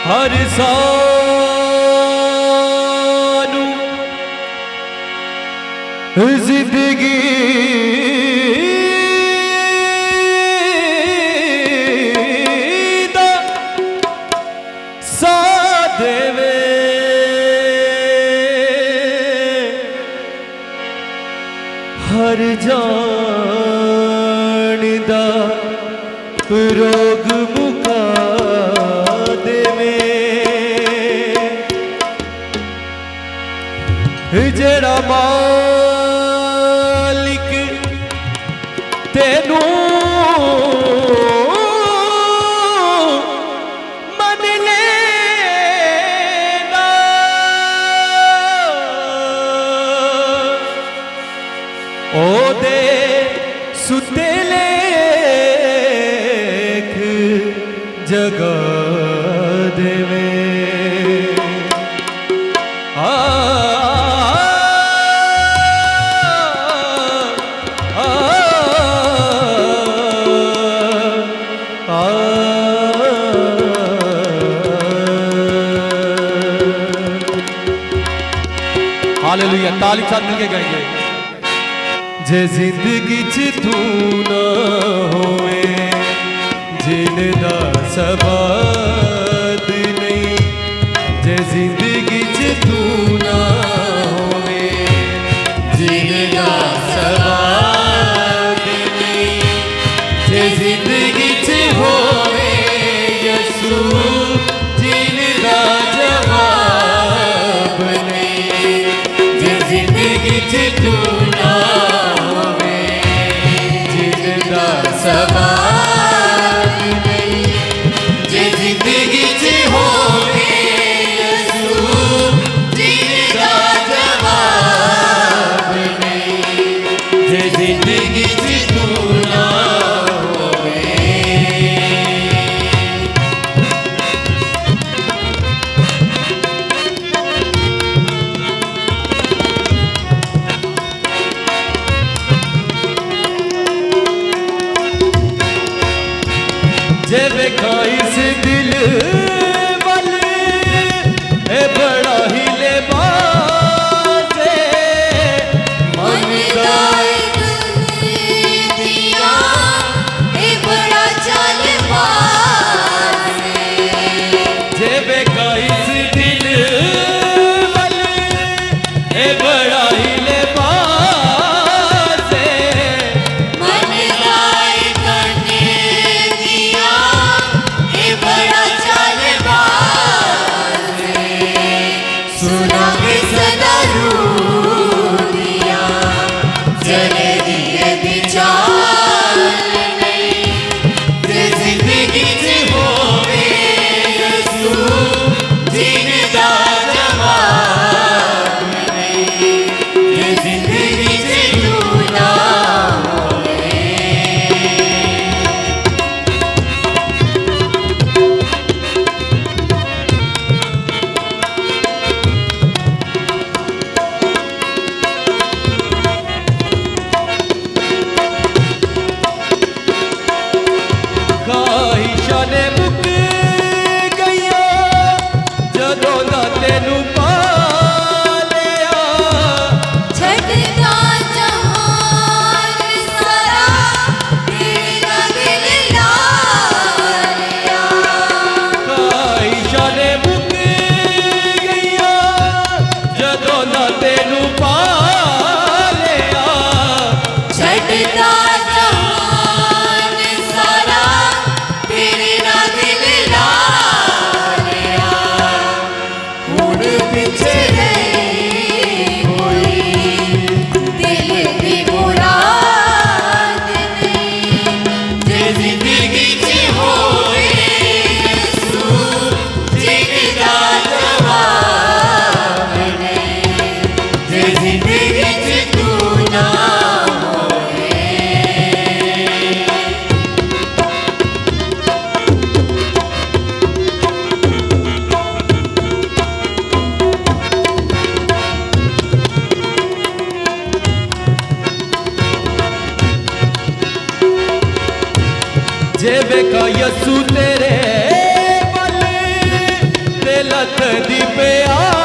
हर सानू जिंदगी दा साथ देवे हर जान दा रोग मुका देवे जेड़ा मालिक तेनू मन लेना ओ दे सुते लेख जगा देवे हालेलुया। ताली साथ मिलके गाएंगे। जे जिंदगी च तू ना होए जीने दा सवाद नहीं, जे जिंदगी च तू ना होए जीने दा सवाद नहीं, जे जिंदगी च होए यसू जीने दा जवाब नहीं, जे जिंदगी च तू ना होए जीने दा सवाद नहीं, जे जिंदगी च होए यसू जीने दा जवाब नहीं, जे जिंदगी च तू ना होए। जे देखा इस दिल वल ए बड़ा ही लेबास मन दा दिया ए बड़ा चालबाज जे देखा इस दिल वल ए बड़ा ही लेबास मन गाए करने दिया ए बड़ा चालबाज सुना के सदा रू दिया चले दिए विचार नहीं, जे जिंदगी च होवे यसू जीने दा जवाब नहीं, जे जिंदगी च तू ना होवे। ख्वाहिशां ने मुक गईया जदों दा तैनू पा लिया, छटदा जहान सारा तेरा दिल ला लिया, ख्वाहिशां ने मुक गईया जदों दा तैनू पा लिया, छटदा जहान सारा तेरा दिल ला लिया, हुण पिछे नहीं कोई दिल दी मुराद नहीं, जे जिंदगी च होए यसू जीने दा जवाब नहीं, जे जिंदगी च तू ना होए। जे बेका यसू तेरे वल ਲੱਥ ਦੀ ਪਿਆਸ